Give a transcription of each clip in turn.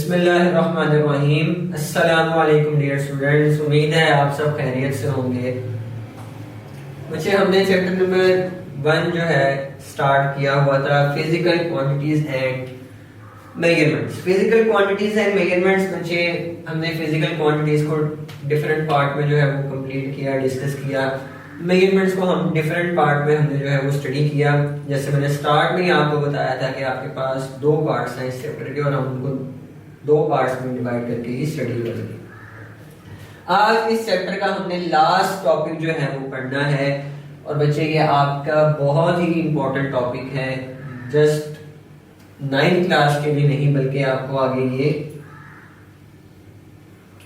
बिस्मिल्लाहिर्रहमानिर्रहीम। अस्सलामु अलैकुम डियर स्टूडेंट्स, उम्मीद है आप सब खैरियत से होंगे। बच्चे, हमने चैप्टर नंबर 1 जो है स्टार्ट किया हुआ था physical quantities and measurements. Physical quantities and measurements बच्चे, हमने फिजिकल क्वांटिटीज को डिफरेंट पार्ट में जो है वो कंप्लीट किया, डिस्कस किया। मेजरमेंट्स को हम डिफरेंट पार्ट में हमने जो है वो स्टडी किया। जैसे मैंने स्टार्ट में ही आपको बताया था कि आपके पास 2 पार्ट्स हैं इस चैप्टर के और हम उनको 2 पार्ट्स में डिवाइड करके ही स्टडी करेंगे। आज इस चैप्टर का हमने लास्ट टॉपिक जो है वो पढ़ना है और बच्चे ये आपका बहुत ही इंपॉर्टेंट टॉपिक है। जस्ट 9th क्लास के लिए नहीं बल्कि आपको आगे ये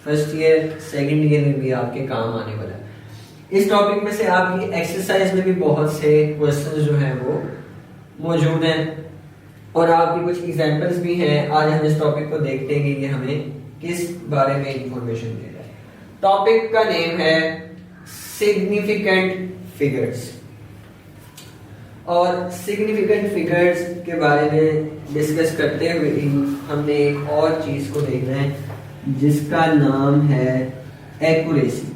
फर्स्ट ईयर सेकंड ईयर में भी आपके काम आने वाला है। इस टॉपिक में से आपकी एक्सरसाइज में भी बहुत से क्वेश्चंस जो हैं वो मौजूद हैं और आपकी कुछ एग्जांपल्स भी हैं। आज हम इस टॉपिक को देखते हैं कि ये हमें किस बारे में इंफॉर्मेशन दे रहा है। टॉपिक का नेम है सिग्निफिकेंट फिगर्स और सिग्निफिकेंट फिगर्स के बारे में डिस्कस करते हुए ही हमने एक और चीज को देखना है जिसका नाम है एक्यूरेसी।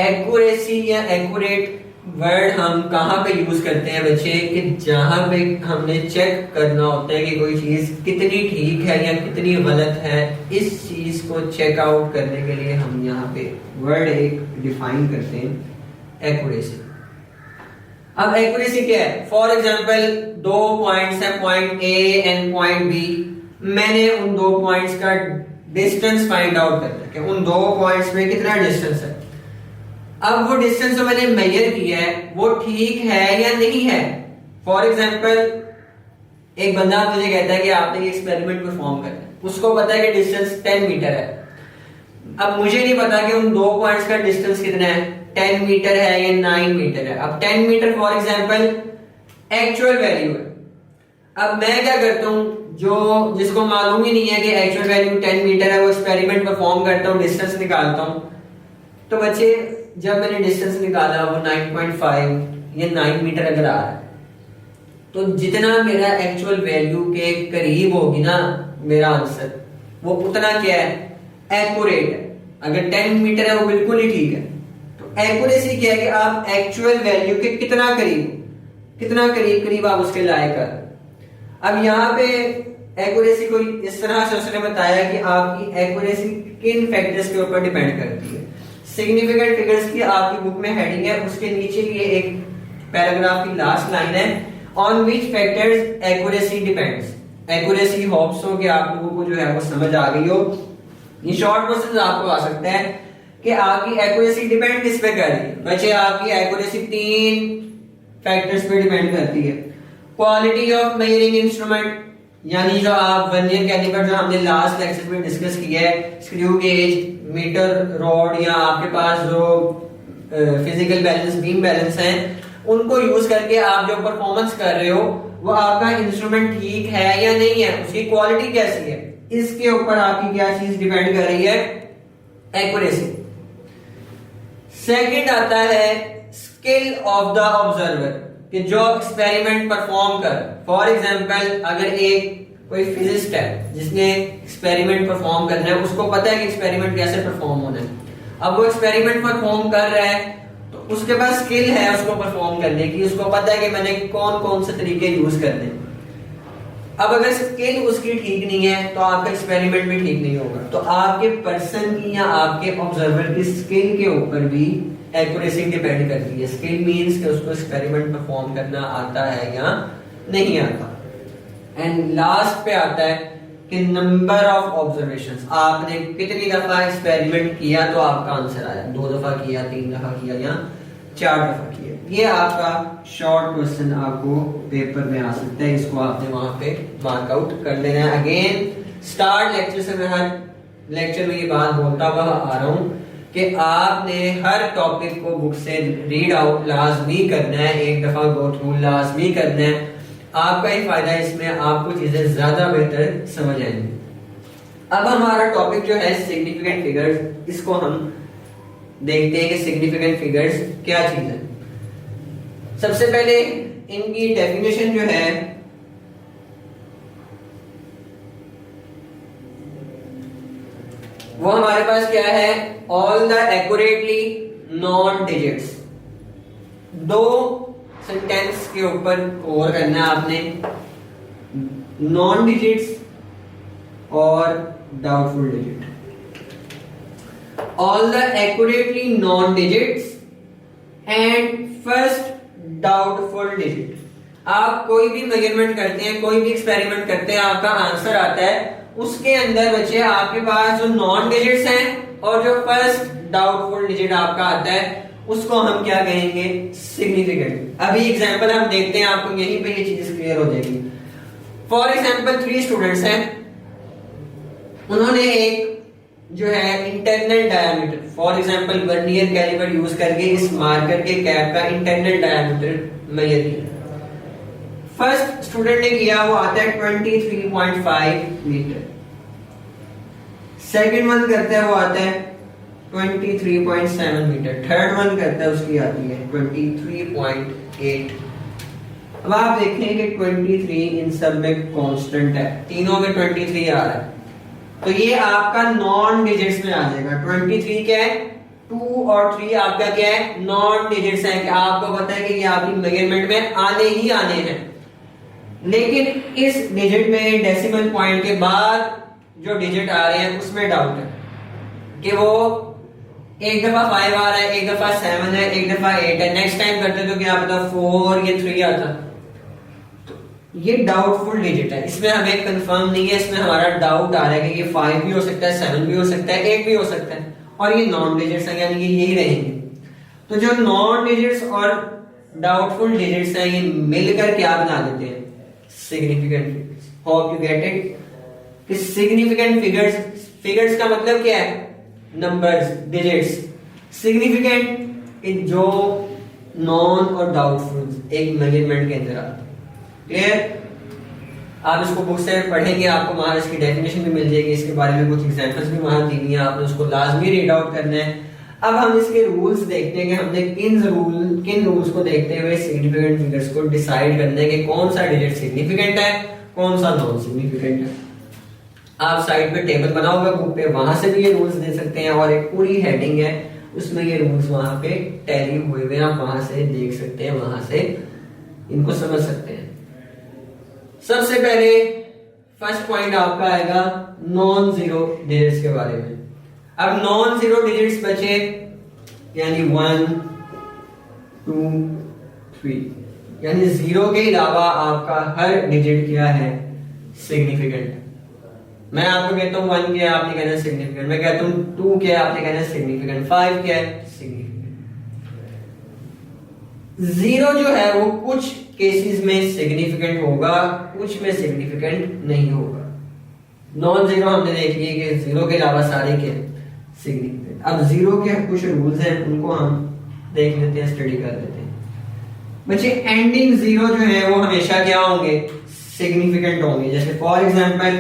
एक्यूरेसी या एक्यूरेट वर्ड हम कहाँ पे यूज करते हैं बच्चे, कि जहां पे हमने चेक करना होता है कि कोई चीज कितनी ठीक है या कितनी गलत है। इस चीज को चेक आउट करने के लिए हम यहाँ पे वर्ड एक डिफाइन करते हैं, एक्यूरेसी। अब एक्यूरेसी क्या है? फॉर एग्जांपल 2 पॉइंट्स है, point A and point B. मैंने उन 2 पॉइंट्स का डिस्टेंस फाइंड आउट करना है कि उन 2 पॉइंट्स में कितना डिस्टेंस है। अब वो डिस्टेंस जो मैंने मेजर किया है वो ठीक है या नहीं है। फॉर एग्जांपल एक बंदा मुझे कहता है कि आपने ये एक्सपेरिमेंट परफॉर्म करना है, उसको पता है कि डिस्टेंस 10 मीटर है। अब मुझे नहीं पता कि उन 2 पॉइंट्स का डिस्टेंस कितना है, 10 मीटर है या 9 मीटर है। अब 10 metre for example actual value है। अब मैं क्या करता हूं, जो जिसको मालूम ही नहीं है कि एक्चुअल वैल्यू 10 मीटर है, वो एक्सपेरिमेंट परफॉर्म करता हूं, डिस्टेंस निकालता हूं। तो बच्चे, जब मैंने डिस्टेंस निकाला वो 9.5 या 9 मीटर अगर आ रहा है, तो जितना मेरा एक्चुअल वैल्यू के करीब होगी ना मेरा आंसर, वो उतना क्या है, एक्यूरेट है। अगर 10 मीटर है वो बिल्कुल ही ठीक है। तो एक्यूरेसी क्या है कि आप एक्चुअल वैल्यू के कितना करीब आप उसके लायक कर। अब यहाँ पे एक्यूरेसी को इस तरह से उसने बताया कि आपकी एक्यूरेसी किन फैक्टर्स के ऊपर डिपेंड करती है। सिग्निफिकेंट फिगर्स की आपकी बुक में हेडिंग है, उसके नीचे ये एक पैराग्राफ की लास्ट लाइन है, on which factors accuracy depends. Accuracy hopes हो कि आप लोगों को जो है वो समझ आ गई हो। ये शॉर्ट क्वेश्चन आपको आ सकता है कि आपकी एक्यूरेसी डिपेंड किस पे कर रही है। बच्चे, आपकी एक्यूरेसी 3 फैक्टर्स पे डिपेंड करती है। क्वालिटी ऑफ मेजरिंग इंस्ट्रूमेंट, यानी जो आप वर्नियर कैलिपर जो हमने लास्ट लेक्चर में डिस्कस किया है, स्क्रू गेज, मीटर रॉड या आपके पास जो फिजिकल बैलेंस, बीम बैलेंस हैं, उनको यूज करके आप जो परफॉर्मेंस कर रहे हो वो आपका इंस्ट्रूमेंट ठीक है या नहीं है, उसकी क्वालिटी कैसी है, इसके ऊपर आपकी क्या चीज डिपेंड कर रही है, एक्यूरेसी। सेकंड आता है स्किल ऑफ द ऑब्जर्वर, कि जो एक्सपेरिमेंट परफॉर्म कर। फॉर एग्जांपल अगर एक कोई फिजिसिस्ट है जिसने एक्सपेरिमेंट परफॉर्म करना है, उसको पता है कि एक्सपेरिमेंट कैसे परफॉर्म होना है। अब वो एक्सपेरिमेंट परफॉर्म कर रहा है तो उसके पास स्किल है उसको परफॉर्म करने की, उसको पता है कि मैंने कौन कौन से तरीके यूज करने हैं। अब अगर स्किल उसकी ठीक नहीं है तो आपका एक्सपेरिमेंट भी ठीक नहीं होगा। तो आपके पर्सन की या आपके ऑब्जर्वर की स्किल के ऊपर भी एक्यूरेसी डिपेंड करती है। स्किल मींस कि उसको एक्सपेरिमेंट परफॉर्म करना आता है या नहीं आता। एंड लास्ट पे आता है कि नंबर ऑफ ऑब्जर्वेशंस, आपने कितनी दफा एक्सपेरिमेंट किया तो आपका आंसर आया, 2 दफा किया, 3 दफा किया या 4 दफा किया। ये आपका शॉर्ट क्वेश्चन आपको पेपर में आ सकता है, इसको आपने वहां पे मार्क आउट कर लेना है। अगेन स्टार्ट लेक्चर से मैं हर लेक्चर में ये बात बोलता हुआ आ रहा हूं कि आपने हर टॉपिक को बुक से रीड आउट लाजमी करना है, एक दफा गो थ्रू लाजमी करना है। आपका ही फायदा है, इसमें आपको चीजें ज्यादा बेहतर समझ आएंगी। अब हमारा टॉपिक जो है सिग्निफिकेंट फिगर्स, इसको हम देखते हैं कि सिग्निफिकेंट फिगर्स क्या चीज है। सबसे पहले इनकी डेफिनेशन जो है वो हमारे पास क्या है, all the accurately non digits. दो सेंटेंस के ऊपर और करना है आपने, नॉन डिजिट्स और doubtful digit. All the accurately non digits and first doubtful digit. आप कोई भी मेजरमेंट करते हैं, कोई भी एक्सपेरिमेंट करते हैं, आपका आंसर आता है, उसके अंदर बच्चे आपके पास जो नॉन डिजिट्स हैं और जो फर्स्ट डाउटफुल डिजिट आपका आता है उसको हम क्या कहेंगे, सिग्निफिकेंट। अभी एग्जांपल हम देखते हैं, आपको यहीं पे ये चीज क्लियर हो जाएगी। फॉर एग्जांपल 3 स्टूडेंट्स हैं, उन्होंने एक जो है internal diameter, for example vernier calliper use करके इस मार्कर के कैप का इंटरनल डायमीटर मेजर किया। फर्स्ट स्टूडेंट ने किया, वो आता है 23.5 मीटर। सेकंड वन करता है, वो आता है 23.7 मीटर। थर्ड वन करता है, उसकी आती है 23.8। अब आप देखें कि 23 इन सब में कांस्टेंट है, तीनों में 23 आ रहा है, तो ये आपका नॉन डिजिट्स में आ जाएगा। 23 क्या है, 2 और 3 आपका क्या है, नॉन डिजिट्स है, कि आपको पता है कि ये आपकी मेजरमेंट में आने ही आने हैं। लेकिन इस डिजिट में डेसिमल पॉइंट के बाद जो डिजिट आ रहे हैं उसमें डाउट है कि वो एक दफा 5 आ रहा है, एक दफा 7 है, एक दफा 8 है, नेक्स्ट टाइम करते तो क्या पता 4 या 3 आता। तो ये डाउटफुल डिजिट है, इसमें हमें कंफर्म नहीं है, इसमें हमारा डाउट आ रहा है कि ये 5 भी हो सकता है, 7 भी हो सकता है, 8 भी हो सकता है, और ये नॉन डिजिट्स हैं, यानी कि यही रहेंगे। तो जो नॉन डिजिट्स और डाउटफुल डिजिट्स हैं, ये मिलकर क्या बना देते हैं, significant figures. Hope you get it कि सिग्निफिकेंट फिगर्स का मतलब क्या है, नंबर्स, डिजिट्स। सिग्निफिकेंट जो नॉन और डाउटफुल एक मेजरमेंट के अंदर आते हैं। क्लियर? आप इसको बुक से पढ़ेंगे, आपको वहां इसकी डेफिनेशन भी मिल जाएगी, इसके बारे में कुछ एग्जांपल्स भी वहां दी हुई हैं, आपने उसको लाजमी रीड आउट करना है। अब हम इसके रूल्स देखते हैं कि हमने किन रूल्स को देखते हुए सिग्निफिकेंट फिगर्स को डिसाइड करना है कि कौन सा डिजिट सिग्निफिकेंट है, कौन सा नॉन सिग्निफिकेंट है। आप साइड पे टेबल बना होगा बुक पे, वहां से भी ये रूल्स दे सकते हैं, और एक पूरी हेडिंग है उसमें ये रूल्स वहां पे टैली हुए हुए, आप वहां से देख सकते हैं, वहां से इनको समझ सकते हैं। सबसे पहले फर्स्ट पॉइंट आपका आएगा नॉन जीरो डिजिट्स के बारे में। अब नॉन जीरो डिजिट्स बचे, यानी 1 2 3, यानी जीरो के अलावा आपका हर डिजिट क्या है, सिग्निफिकेंट। मैं आपको कहता हूं 1 क्या है, आपने कहना है सिग्निफिकेंट। मैं कहता हूं 2 क्या है, आपने कहना है सिग्निफिकेंट। 5 क्या है, सिग्निफिकेंट। जीरो जो है वो कुछ केसेस में सिग्निफिकेंट होगा, कुछ में सिग्निफिकेंट नहीं होगा। नॉन जीरो हमने देख लिया कि जीरो के अलावा सारे क्या सिग्निफिकेंट। अब जीरो के कुछ रूल्स हैं, उनको हम देख लेते हैं, स्टडी कर लेते हैं। बच्चे एंडिंग जीरो जो है वो हमेशा क्या होंगे, सिग्निफिकेंट होंगे। जैसे फॉर एग्जांपल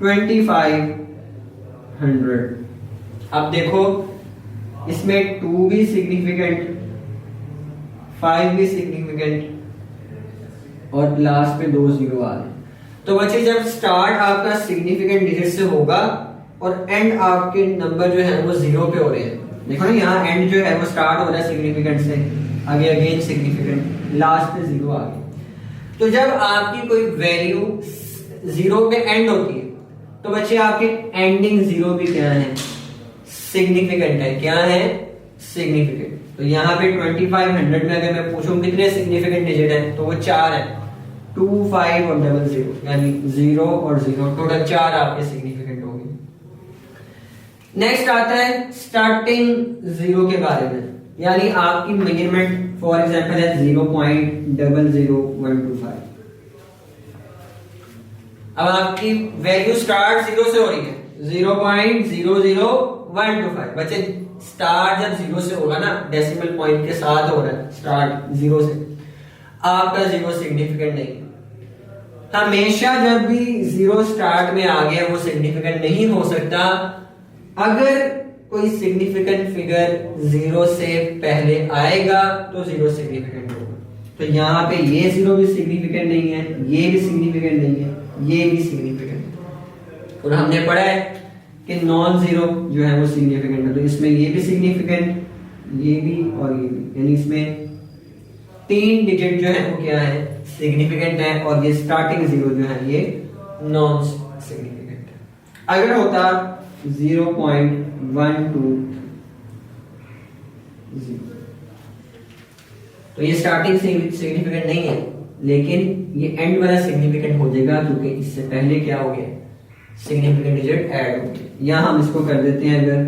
2500। अब देखो इसमें 2 भी सिग्निफिकेंट, 5 भी सिग्निफिकेंट, और लास्ट पे 2 जीरो आ रहे हैं। तो बच्चे जब स्टार्ट आपका सिग्निफिकेंट डिजिट से होगा और एंड आपके नंबर जो है वो जीरो पे हो रहे हैं, देखो ना यहाँ एंड जो है वो स्टार्ट हो रहा है सिग्निफिकेंट से, आगे अगेन सिग्निफिकेंट, लास्ट पे जीरो आ गया। तो जब आपकी कोई वैल्यू जीरो पे एंड होती है तो बच्चे आपके एंडिंग जीरो भी क्या है, सिग्निफिकेंट है। क्या है, सिग्निफिकेंट। तो यहाँ पे 2500 में अगर मैं पूछूं कितने सिग्निफिकेंट डिजिट है, तो वो 4 है, 2 5 और 00, यानी 0 और 0 टोटल 4 आपके सिग्निफिकेंट हो गए। नेक्स्ट आता है स्टार्टिंग जीरो के बारे में, यानी आपकी मेजरमेंट फॉर एग्जांपल है 0.00125। अब आपकी वैल्यू स्टार्ट जीरो से हो रही है, 0.00125। बच्चे स्टार्ट जब जीरो से होगा ना, डेसिमल पॉइंट के साथ हो रहा है, स्टार्ट जीरो से, आपका जीरो सिग्निफिकेंट नहीं। हमेशा जब भी जीरो स्टार्ट में आ गया वो सिग्निफिकेंट नहीं हो सकता। अगर कोई सिग्निफिकेंट फिगर जीरो से पहले आएगा तो जीरो सिग्निफिकेंट होगा। तो यहाँ पे ये जीरो भी सिग्निफिकेंट नहीं है, ये भी सिग्निफिकेंट नहीं है, ये भी सिग्निफिकेंट। और हमने पढ़ा है कि नॉन जीरो जो है वो सिग्निफिकेंट है, तो इसमें ये भी सिग्निफिकेंट, ये भी और ये भी, यानी इसमें 3 डिजिट जो है वो क्या है, सिग्निफिकेंट है, और ये स्टार्टिंग जीरो जो है ये नॉन सिग्निफिकेंट है। अगर होता 0.120 तो ये स्टार्टिंग सिग्निफिकेंट नहीं है, लेकिन ये एंड वाला सिग्निफिकेंट हो जाएगा, क्योंकि इससे पहले क्या हो गया, सिग्निफिकेंट डिजिट ऐड हो गया। यहां हम इसको कर देते हैं अगर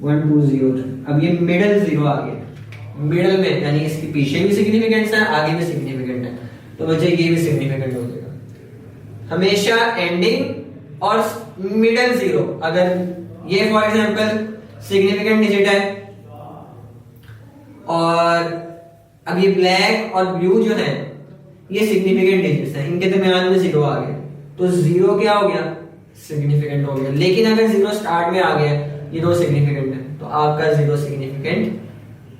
1203, अब ये मिडल जीरो आ गया, मिडल में यानी इसके पीछे भी सिग्निफिकेंट है, आगे भी सिग्निफिकेंट है, तो मुझे ये भी सिग्निफिकेंट हो जाएगा। हमेशा एंडिंग और मिडल जीरो, अगर ये फॉर एग्जांपल सिग्निफिकेंट डिजिट है और अब ये ब्लैक और ब्लू जो है ये सिग्निफिकेंट डिजिट्स हैं, इनके दरमियान में जीरो आ गया, तो जीरो क्या हो गया, सिग्निफिकेंट हो गया। लेकिन अगर जीरो स्टार्ट में आ गया, ये दो सिग्निफिकेंट है, तो आपका जीरो सिग्निफिकेंट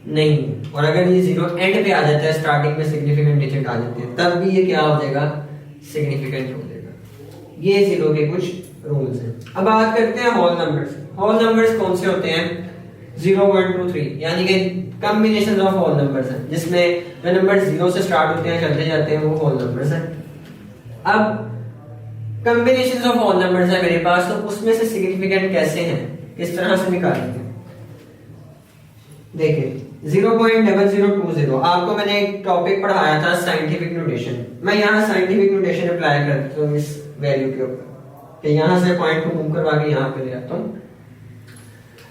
नहीं है। और अगर ये जीरो एंड पे आ जाता है, स्टार्टिंग में सिग्निफिकेंट डिजिट आ जाती है, तब भी ये क्या हो जाएगा, सिग्निफिकेंट हो जाएगा। ये जीरो के कुछ रूल्स हैं। अब बात करते हैं होल नंबर्स। होल नंबर्स कौन से होते हैं, 0 1 2 3, यानी कि कॉम्बिनेशन ऑफ होल नंबर्स हैं, जिसमें जो नंबर 0 से स्टार्ट होते हैं चलते जाते हैं वो होल नंबर्स हैं। अब कॉम्बिनेशन ऑफ होल नंबर्स है मेरे पास, तो उसमें से सिग्निफिकेंट कैसे हैं, किस तरह से निकालेंगे। देखिए 0.0020, आपको मैंने एक टॉपिक पढ़ाया था साइंटिफिक नोटेशन, मैं यहाँ साइंटिफिक नोटेशन अप्लाई करता हूँ इस वैल्यू के ऊपर, कि यहाँ से पॉइंट को मूव करवा के यहाँ पे ले आता हूँ।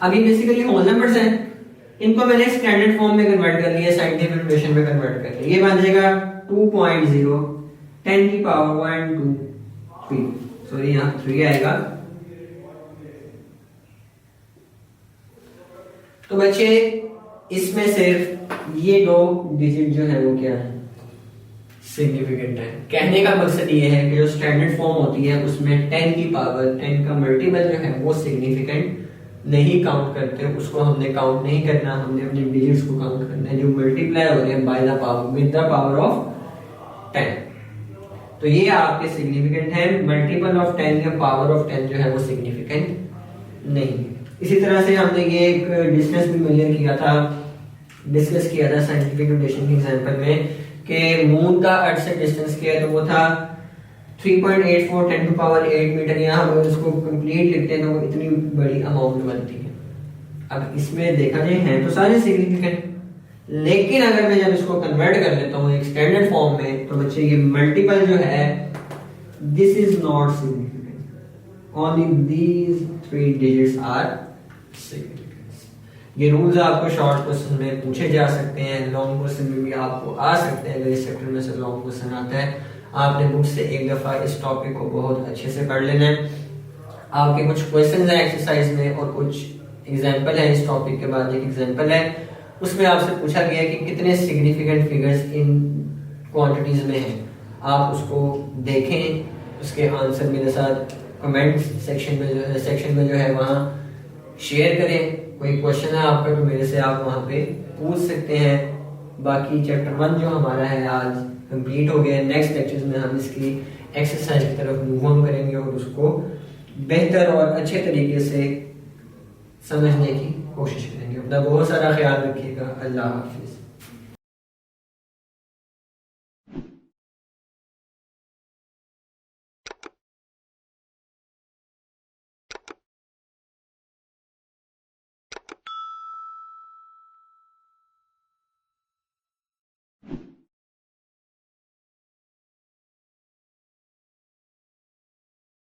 अभी बेसिकली होल नंबर्स हैं, इनको मैंने स्टैंडर्ड फॉर्म में कन्वर्ट कर लिया, साइंटिफिक नोटेशन में कन्वर्ट कर लिया। ये बन जाएगा 2.0 10 की पावर 1 2 3, सॉरी यहाँ 3 आएगा। तो बच्चे इसमें सिर्फ ये दो डिजिट जो है वो क्या है, सिग्निफिकेंट है। कहने का मकसद ये है कि जो स्टैंडर्ड फॉर्म होती है उसमें 10 की पावर 10 का मल्टीपल जो है वो सिग्निफिकेंट नहीं काउंट करते, उसको हमने काउंट नहीं करना, हमने अपने डिजिट्स को काउंट करना है जो मल्टीप्लाई हो रहे हैं by the power, with the power of 10। तो ये आपके सिग्निफिकेंट है, मल्टीपल ऑफ 10 या पावर ऑफ 10 जो है वो सिग्निफिकेंट नहीं है। इसी तरह से हमने ये एक डिस्टेंस भी मेजर डिस्कस किया था साइंटिफिक नोटेशन के एग्जांपल में, कि मून का अर्थ से डिस्टेंस किया है, तो वो था 3.84 10 टू पावर 8 मीटर। यहाँ हम इसको कंप्लीट लिखते हैं तो वो इतनी बड़ी अमाउंट बनती है। अब इसमें देखा जाए हैं तो सारे सिग्निफिकेंट, लेकिन अगर मैं जब इसको कन्वर्ट कर लेता हूँ एक स्टैंडर्ड फॉर्म में, तो बच्चे ये मल्टीपल जो है this is not significant, only these 3 digits are significant. ये रूल्स आपको शॉर्ट क्वेश्चन में पूछे जा सकते हैं, लॉन्ग क्वेश्चन में भी आपको आ सकते हैं। अगर इस चैप्टर में से लॉन्ग क्वेश्चन आता है, आपने बुक से एक दफा इस टॉपिक को बहुत अच्छे से पढ़ लेना है। आपके कुछ क्वेश्चंस हैं एक्सरसाइज में और कुछ एग्जांपल है, इस टॉपिक के बाद एक एग्जांपल है, उसमें आपसे पूछा गया कि कितने सिग्निफिकेंट फिगर्स इन क्वांटिटीज में हैं। आप उसको देखें, उसके आंसर मेरे साथ कमेंट सेक्शन में जो है वहाँ शेयर करें। कोई क्वेश्चन है आपका तो मेरे से आप वहाँ पे पूछ सकते हैं। बाकी चैप्टर 1 जो हमारा है आज कंप्लीट हो गया। नेक्स्ट लेक्चर्स में हम इसकी एक्सरसाइज की तरफ मूव ऑन करेंगे और उसको बेहतर और अच्छे तरीके से समझने की कोशिश करेंगे। अपना बहुत सारा ख्याल रखिएगा। अल्लाह हाफिज।